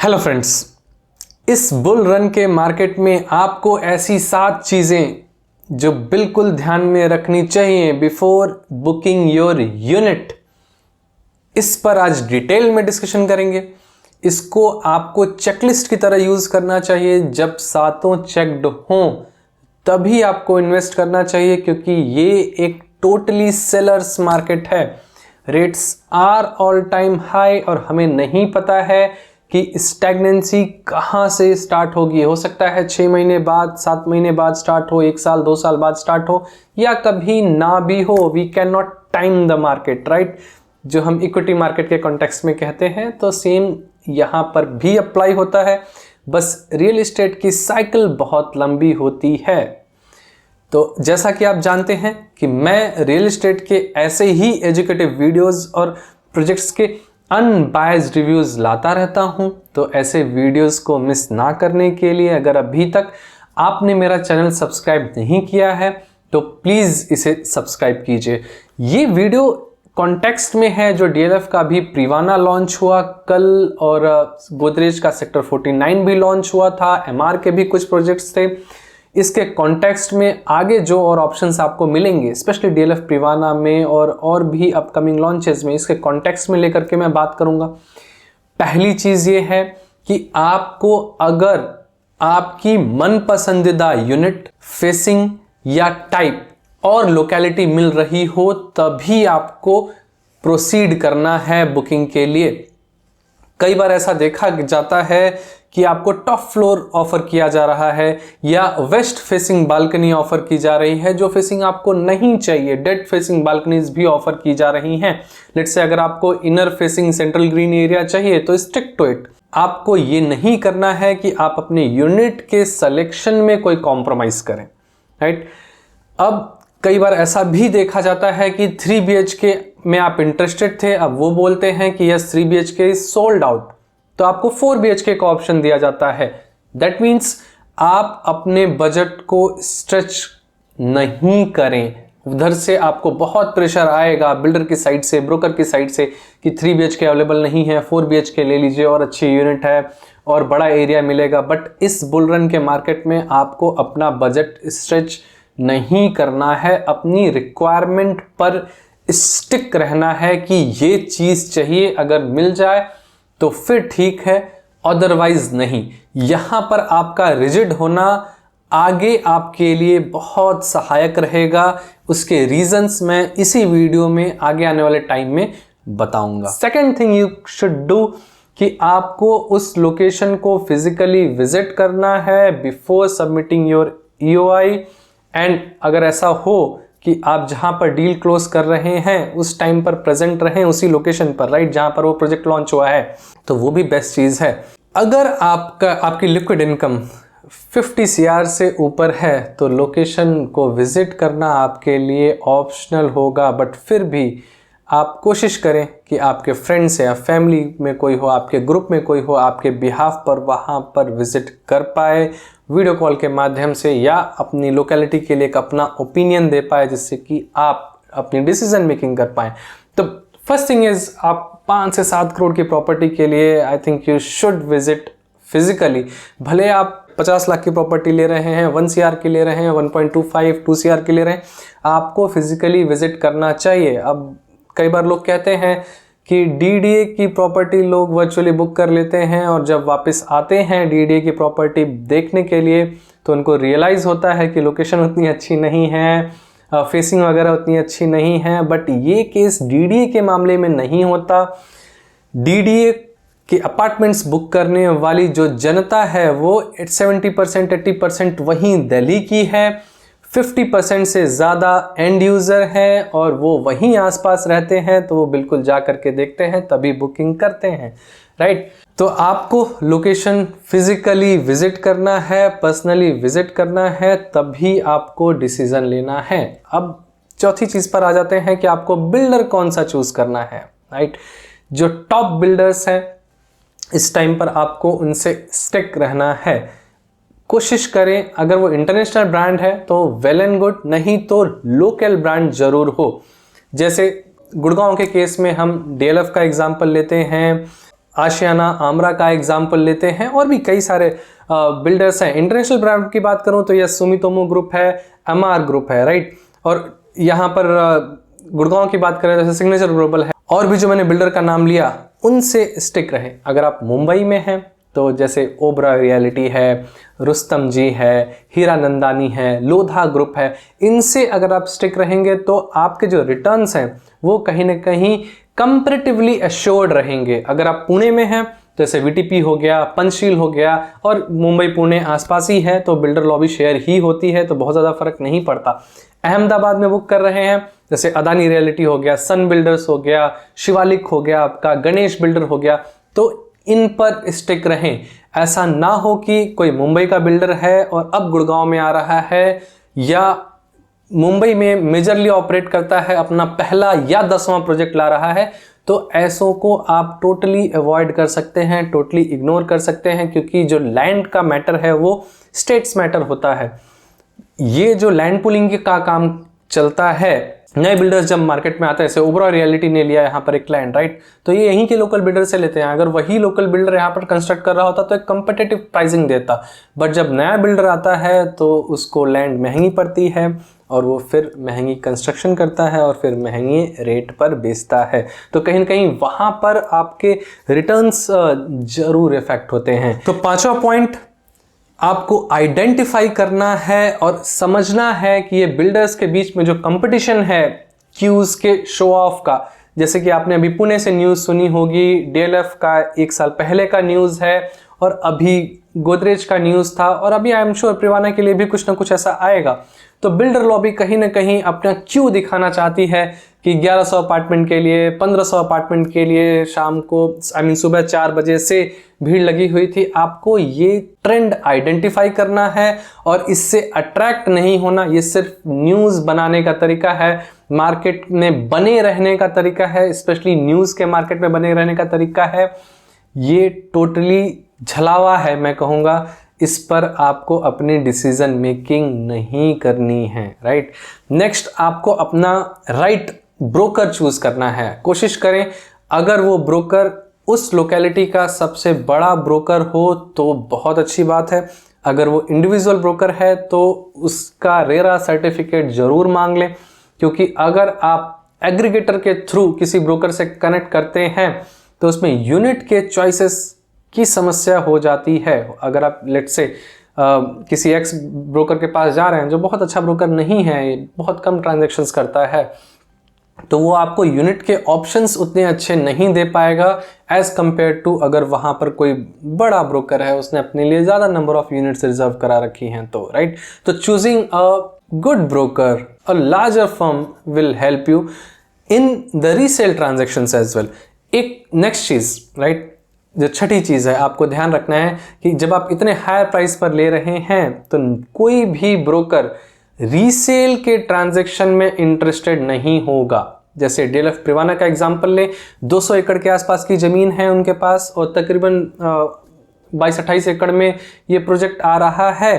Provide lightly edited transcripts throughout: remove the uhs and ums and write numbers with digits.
Hello friends, इस bull run के market में आपको ऐसी 7 चीज़ें जो बिल्कुल ध्यान में रखनी चाहिए बिफोर बुकिंग योर यूनिट, इस पर आज डिटेल में डिस्कशन करेंगे। इसको आपको चेकलिस्ट की तरह यूज़ करना चाहिए। जब सातों चेक्ड हों तभी आपको इन्वेस्ट करना चाहिए, क्योंकि ये एक टोटली सेलर्स मार्केट है। Rates are all time high और हमें नहीं पता है कि स्टैग्नेंसी कहाँ से स्टार्ट होगी। हो सकता है 6 महीने बाद, 7 महीने बाद स्टार्ट हो, 1 साल 2 साल बाद स्टार्ट हो, या कभी ना भी हो। We can not time the market, right, जो हम इक्विटी मार्केट के कॉन्टेक्स्ट में कहते हैं। तो सेम यहाँ पर भी अप्लाई होता है, बस रियल एस्टेट की साइकिल बहुत लंबी होती है। तो जैसा कि आप जानते हैं कि मैं रियल एस्टेट के ऐसे ही एजुकेटिव वीडियोस और प्रोजेक्ट्स के अनबायस्ड रिव्यूज़ लाता रहता हूं। तो ऐसे वीडियोस को मिस ना करने के लिए अगर अभी तक आपने मेरा चैनल सब्सक्राइब नहीं किया है तो प्लीज़ इसे सब्सक्राइब कीजिए। ये वीडियो कॉन्टेक्स्ट में है जो डीएलएफ का भी प्रीवाना लॉन्च हुआ कल, और गोदरेज का सेक्टर 49 भी लॉन्च हुआ था। एमआर के भी कुछ प्रोजेक्ट्स थे। इसके कॉन्टेक्स्ट में आगे जो और ऑप्शंस आपको मिलेंगे, स्पेशली डीएलएफ प्रीवाना में और भी अपकमिंग लॉन्चेस में, इसके कॉन्टेक्स्ट में लेकर के मैं बात करूंगा। पहली चीज ये है कि आपको अगर आपकी मन पसंदीदा यूनिट, फेसिंग या टाइप और लोकेलिटी मिल रही हो तभी आपको प्रोसीड करना है बुकिंग के लिए। कई बार ऐसा देखा जाता है कि आपको टॉप फ्लोर ऑफर किया जा रहा है या वेस्ट फेसिंग बालकनी ऑफर की जा रही है, जो फेसिंग आपको नहीं चाहिए। डेड फेसिंग बालकनीज भी ऑफर की जा रही हैं। लेट्स से अगर आपको inner facing central green area चाहिए तो स्टिक टू इट। आपको ये नहीं करना है कि आप अपने यूनिट के सिलेक्शन में कोई कॉम्प्रोमाइज करें, राइट। अब कई बार ऐसा भी देखा जाता है कि 3 BHK में आप इंटरेस्टेड थे, अब वो बोलते हैं कि yes 3 BHK is sold out, तो आपको 4 BHK का ऑप्शन दिया जाता है। दैट मीन्स आप अपने बजट को स्ट्रेच नहीं करें। उधर से आपको बहुत प्रेशर आएगा बिल्डर की साइड से, ब्रोकर की साइड से कि 3 BHK अवेलेबल नहीं है, 4 BHK ले लीजिए और अच्छी यूनिट है और बड़ा एरिया मिलेगा। बट इस बुल रन के मार्केट में आपको अपना बजट स्ट्रेच नहीं करना है, अपनी रिक्वायरमेंट पर स्टिक रहना है कि ये चीज़ चाहिए। अगर मिल जाए तो फिर ठीक है, अदरवाइज नहीं। यहां पर आपका रिजिड होना आगे आपके लिए बहुत सहायक रहेगा। उसके रीजंस मैं इसी वीडियो में आगे आने वाले टाइम में बताऊंगा। Second thing you should do कि आपको उस लोकेशन को फिजिकली विजिट करना है before submitting your EOI। And अगर ऐसा हो कि आप जहां पर डील क्लोज कर रहे हैं उस टाइम पर प्रेजेंट रहें उसी लोकेशन पर, राइट, जहां पर वो प्रोजेक्ट लॉन्च हुआ है, तो वो भी बेस्ट चीज है। अगर आपकी लिक्विड इनकम 50 CR से ऊपर है तो लोकेशन को विजिट करना आपके लिए ऑप्शनल होगा। बट फिर भी आप कोशिश करें कि आपके फ्रेंड्स या फैमिली में कोई हो, आपके ग्रुप में कोई हो, आपके बिहाफ पर वहाँ पर विजिट कर पाए वीडियो कॉल के माध्यम से, या अपनी लोकेलिटी के लिए एक अपना ओपिनियन दे पाए, जिससे कि आप अपनी डिसीजन मेकिंग कर पाए। तो फर्स्ट थिंग इज, आप 5 से 7 करोड़ की प्रॉपर्टी के लिए I think you should visit physically. भले आप 50 लाख की प्रॉपर्टी ले रहे हैं, 1 CR की ले रहे हैं, 1.25 2 CR की ले रहे हैं, आपको फिजिकली विजिट करना चाहिए। अब कई बार लोग कहते हैं कि DDA की प्रॉपर्टी लोग वर्चुअली बुक कर लेते हैं और जब वापस आते हैं DDA की प्रॉपर्टी देखने के लिए तो उनको रियलाइज़ होता है कि लोकेशन उतनी अच्छी नहीं है, फेसिंग वगैरह उतनी अच्छी नहीं है। बट ये केस DDA के मामले में नहीं होता। DDA के अपार्टमेंट्स बुक करने वाली जो जनता है वो 70% 80% वहीं दिल्ली की है, 50% से ज़्यादा एंड यूज़र है और वो वहीं आसपास रहते हैं, तो वो बिल्कुल जा करके देखते हैं तभी बुकिंग करते हैं, राइट। तो आपको लोकेशन फिजिकली विजिट करना है, पर्सनली विजिट करना है, तभी आपको डिसीजन लेना है। अब चौथी चीज़ पर आ जाते हैं कि आपको बिल्डर कौन सा चूज़ करना है, राइट। जो टॉप बिल्डर्स हैं इस टाइम पर आपको उनसे स्टिक रहना है। कोशिश करें, अगर वो इंटरनेशनल ब्रांड है तो वेल एंड गुड, नहीं तो लोकल ब्रांड जरूर हो। जैसे गुड़गांव के केस में हम DLF का एग्जांपल लेते हैं, आशियाना आमरा का एग्जाम्पल लेते हैं, और भी कई सारे बिल्डर्स हैं। इंटरनेशनल ब्रांड की बात करूं तो यह सुमितोमो ग्रुप है, एमआर ग्रुप है, राइट। और यहाँ पर गुड़गांव की बात करें जैसे सिग्नेचर ग्लोबल है, और भी जो मैंने बिल्डर का नाम लिया उनसे स्टिक रहे। अगर आप मुंबई में हैं तो जैसे ओबरा रियलिटी है, रुस्तम जी है, हीरा नंदानी है, लोधा ग्रुप है, इनसे अगर आप स्टिक रहेंगे तो आपके जो रिटर्न्स हैं वो कहीं ना कहीं कंपैरेटिवली एश्योर्ड रहेंगे। अगर आप पुणे में हैं जैसे वीटीपी हो गया, पंचशील हो गया, और मुंबई पुणे आसपास ही है तो बिल्डर लॉबी शेयर ही होती है, तो बहुत ज़्यादा फर्क नहीं पड़ता। अहमदाबाद में बुक कर रहे हैं जैसे अदानी रियलिटी हो गया, सन बिल्डर्स हो गया, शिवालिक हो गया, आपका गणेश बिल्डर हो गया, तो इन पर स्टिक रहें। ऐसा ना हो कि कोई मुंबई का बिल्डर है और अब गुड़गांव में आ रहा है, या मुंबई में मेजरली ऑपरेट करता है, अपना पहला या 10वां प्रोजेक्ट ला रहा है, तो ऐसों को आप टोटली अवॉइड कर सकते हैं, टोटली इग्नोर कर सकते हैं, क्योंकि जो लैंड का मैटर है वो स्टेट्स मैटर होता है। ये जो लैंड पुलिंग का काम चलता है, नए बिल्डर्स जब मार्केट में आते हैं, जैसे ओबरा रियलिटी ने लिया यहाँ पर एक लैंड, राइट, तो ये यहीं के लोकल बिल्डर से लेते हैं। अगर वही लोकल बिल्डर यहाँ पर कंस्ट्रक्ट कर रहा होता तो एक कंपिटिटिव प्राइसिंग देता, बट जब नया बिल्डर आता है तो उसको लैंड महंगी पड़ती है और वो फिर महंगी कंस्ट्रक्शन करता है और फिर महंगे रेट पर बेचता है, तो कहीं ना कहीं वहाँ पर आपके रिटर्न्स जरूर इफेक्ट होते हैं। तो पांचवा पॉइंट, आपको आइडेंटिफाई करना है और समझना है कि ये बिल्डर्स के बीच में जो कंपटीशन है क्यूज के शो ऑफ का, जैसे कि आपने अभी पुणे से न्यूज़ सुनी होगी, डीएलएफ का 1 साल पहले का न्यूज़ है, और अभी गोदरेज का न्यूज़ था, और अभी आई एम श्योर प्रिवाना के लिए भी कुछ ना कुछ ऐसा आएगा। तो बिल्डर लॉबी कहीं ना कहीं अपना क्यू दिखाना चाहती है कि 1100 अपार्टमेंट के लिए, 1500 अपार्टमेंट के लिए शाम को सुबह 4 बजे से भीड़ लगी हुई थी। आपको ये ट्रेंड आइडेंटिफाई करना है और इससे अट्रैक्ट नहीं होना। ये सिर्फ न्यूज़ बनाने का तरीका है, मार्केट में बने रहने का तरीका है, स्पेशली न्यूज़ के मार्केट में बने रहने का तरीका है। ये टोटली छलावा है, मैं कहूँगा। इस पर आपको अपनी डिसीजन मेकिंग नहीं करनी है, राइट। नेक्स्ट, आपको अपना राइट ब्रोकर चूज करना है। कोशिश करें अगर वो ब्रोकर उस लोकेलिटी का सबसे बड़ा ब्रोकर हो तो बहुत अच्छी बात है। अगर वो इंडिविजुअल ब्रोकर है तो उसका रेरा सर्टिफिकेट जरूर मांग लें, क्योंकि अगर आप एग्रीगेटर के थ्रू किसी ब्रोकर से कनेक्ट करते हैं तो उसमें यूनिट के चॉइसेस की समस्या हो जाती है। अगर आप लेट से किसी एक्स ब्रोकर के पास जा रहे हैं जो बहुत अच्छा ब्रोकर नहीं है, बहुत कम ट्रांजैक्शंस करता है, तो वो आपको यूनिट के ऑप्शंस उतने अच्छे नहीं दे पाएगा एज कंपेयर टू अगर वहां पर कोई बड़ा ब्रोकर है, उसने अपने लिए ज्यादा नंबर ऑफ यूनिट्स रिजर्व करा रखी हैं, तो राइट। तो choosing a good broker, a larger firm will help you in the resale transactions as well. एक नेक्स्ट चीज, राइट, जो छठी चीज है, आपको ध्यान रखना है कि जब आप इतने हायर प्राइस पर ले रहे हैं तो कोई भी ब्रोकर रीसेल के ट्रांजैक्शन में इंटरेस्टेड नहीं होगा। जैसे डीएलएफ प्रिवाना का एग्जांपल लें, 200 एकड़ के आसपास की जमीन है उनके पास और तकरीबन 22-28 एकड़ में ये प्रोजेक्ट आ रहा है।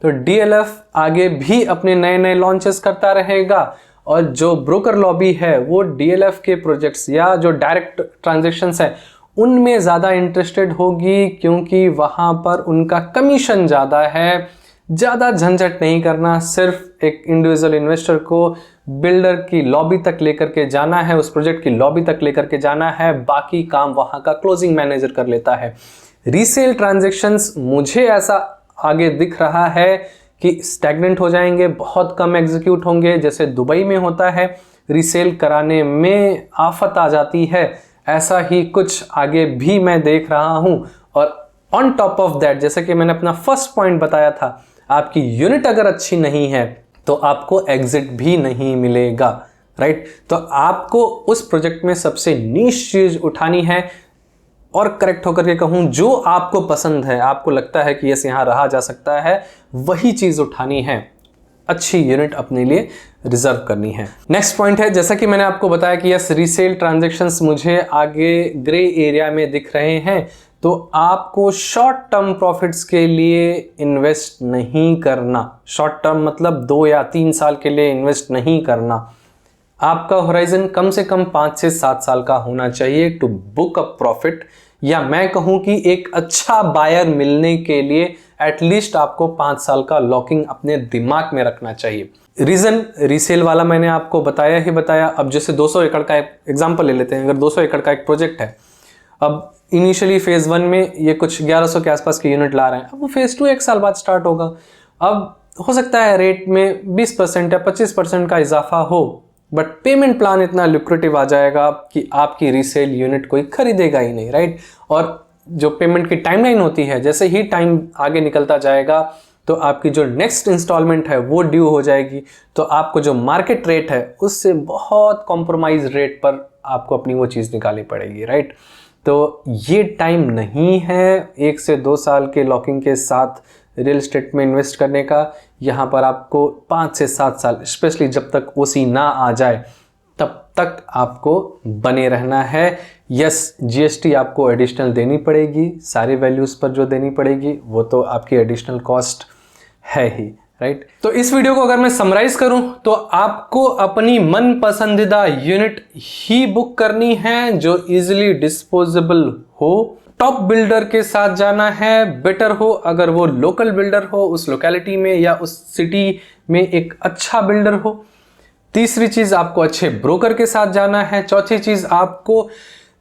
तो डीएलएफ आगे भी अपने नए नए लॉन्चेस करता रहेगा और जो ब्रोकर लॉबी है वो डीएलएफ के प्रोजेक्ट्स या जो डायरेक्ट ट्रांजैक्शंस है उनमें ज़्यादा इंटरेस्टेड होगी, क्योंकि वहाँ पर उनका कमीशन ज़्यादा है। ज़्यादा झंझट नहीं करना, सिर्फ एक इंडिविजुअल इन्वेस्टर को बिल्डर की लॉबी तक लेकर के जाना है, उस प्रोजेक्ट की लॉबी तक लेकर के जाना है, बाकी काम वहाँ का क्लोजिंग मैनेजर कर लेता है। रीसेल ट्रांजैक्शंस मुझे ऐसा आगे दिख रहा है कि स्टैग्नेंट हो जाएंगे, बहुत कम एग्जीक्यूट होंगे, जैसे दुबई में होता है, रीसेल कराने में आफत आ जाती है, ऐसा ही कुछ आगे भी मैं देख रहा हूं। और ऑन टॉप ऑफ दैट, जैसे कि मैंने अपना फर्स्ट पॉइंट बताया था, आपकी यूनिट अगर अच्छी नहीं है तो आपको एग्जिट भी नहीं मिलेगा, राइट। तो आपको उस प्रोजेक्ट में सबसे नीश चीज उठानी है और करेक्ट होकर के कहूं जो आपको पसंद है, आपको लगता है कि यस यहां रहा जा सकता है, वही चीज उठानी है, अच्छी यूनिट अपने लिए रिजर्व करनी है। नेक्स्ट पॉइंट है, जैसा कि मैंने आपको बताया कि यस रीसेल ट्रांजैक्शंस मुझे आगे ग्रे एरिया में दिख रहे हैं, तो आपको शॉर्ट टर्म प्रॉफिट्स के लिए इन्वेस्ट नहीं करना। शॉर्ट टर्म मतलब 2 या 3 साल के लिए इन्वेस्ट नहीं करना। आपका होराइजन कम से कम 5 से 7 साल का होना चाहिए टू बुक अ प्रॉफिट, या मैं कहूं कि एक अच्छा बायर मिलने के लिए एटलीस्ट आपको 5 साल का लॉकिंग अपने दिमाग में रखना चाहिए। रीजन रीसेल वाला मैंने आपको बताया ही बताया। अब जैसे 200 एकड़ का एक एग्जांपल ले लेते हैं। अगर 200 एकड़ का एक प्रोजेक्ट है, अब इनिशियली फेज 1 में ये कुछ 1100 के आसपास के यूनिट ला रहे हैं, अब वो फेज 2 1 साल बाद स्टार्ट होगा। अब हो सकता है रेट में 20% या 25% का इजाफा हो, बट पेमेंट प्लान इतना लुक्रेटिव आ जाएगा कि आपकी रीसेल यूनिट कोई खरीदेगा ही नहीं, राइट। और जो पेमेंट की टाइमलाइन होती है, जैसे ही टाइम आगे निकलता जाएगा तो आपकी जो नेक्स्ट इंस्टॉलमेंट है वो ड्यू हो जाएगी, तो आपको जो मार्केट रेट है उससे बहुत कॉम्प्रोमाइज रेट पर आपको अपनी वो चीज़ निकालनी पड़ेगी, राइट। तो ये टाइम नहीं है 1 से 2 साल के लॉकिंग के साथ रियल एस्टेट में इन्वेस्ट करने का। यहाँ पर आपको 5 से 7 साल, स्पेशली जब तक ओसी ना आ जाए तब तक आपको बने रहना है। यस, जीएसटी आपको एडिशनल देनी पड़ेगी, सारे वैल्यूज़ पर जो देनी पड़ेगी वो तो आपकी एडिशनल कॉस्ट है ही, राइट। तो इस वीडियो को अगर मैं समराइज करूं तो आपको अपनी मन पसंदीदा यूनिट ही बुक करनी है जो इजीली डिस्पोजेबल हो। टॉप बिल्डर के साथ जाना है, बेटर हो अगर वो लोकल बिल्डर हो, उस लोकेलिटी में या उस सिटी में एक अच्छा बिल्डर हो। तीसरी चीज, आपको अच्छे ब्रोकर के साथ जाना है। चौथी चीज, आपको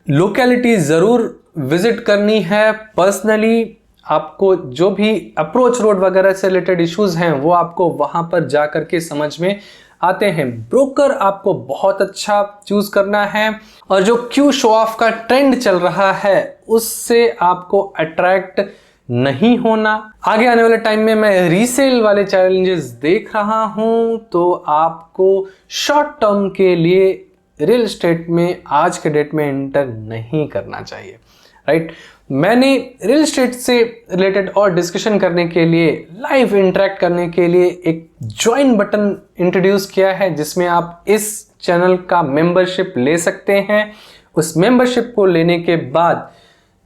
लोकेलिटी जरूर विजिट करनी है पर्सनली। आपको जो भी अप्रोच रोड वगैरह से रिलेटेड इश्यूज हैं वो आपको वहां पर जाकर के समझ में आते हैं। ब्रोकर आपको बहुत अच्छा चूज करना है, और जो क्यू शो ऑफ का ट्रेंड चल रहा है उससे आपको अट्रैक्ट नहीं होना। आगे आने वाले टाइम में मैं रीसेल वाले चैलेंजेस देख रहा हूं, तो आपको शॉर्ट टर्म के लिए रियल एस्टेट में आज के डेट में एंटर नहीं करना चाहिए, राइट। मैंने रियल एस्टेट से रिलेटेड और डिस्कशन करने के लिए, लाइव इंटरेक्ट करने के लिए एक ज्वाइन बटन इंट्रोड्यूस किया है, जिसमें आप इस चैनल का मेंबरशिप ले सकते हैं। उस मेंबरशिप को लेने के बाद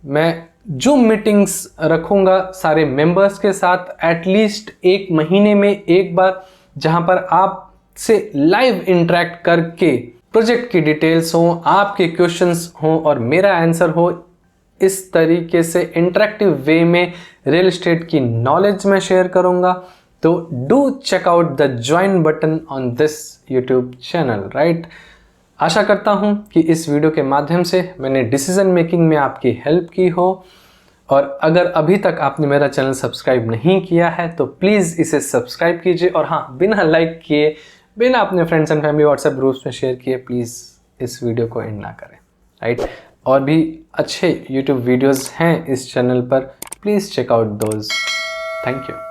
मैं जो मीटिंग्स रखूंगा सारे मेंबर्स के साथ एटलीस्ट 1 महीने में एक बार, जहां पर आपसे लाइव इंटरेक्ट करके प्रोजेक्ट की डिटेल्स हो, आपके क्वेश्चंस हो और मेरा आंसर हो, इस तरीके से इंटरेक्टिव वे में रियल एस्टेट की नॉलेज में शेयर करूंगा। तो do check out the join button on this YouTube channel, right. आशा करता हूं कि इस वीडियो के माध्यम से मैंने डिसीजन मेकिंग में आपकी हेल्प की हो, और अगर अभी तक आपने मेरा चैनल सब्सक्राइब नहीं किया है तो प्लीज़ इसे सब्सक्राइब कीजिए। और हाँ, बिना लाइक किए, बिना अपने friends and family WhatsApp groups में शेयर किए प्लीज़ इस वीडियो को एंड ना करें, राइट। और भी अच्छे YouTube वीडियोस हैं इस चैनल पर, please check out those. Thank you.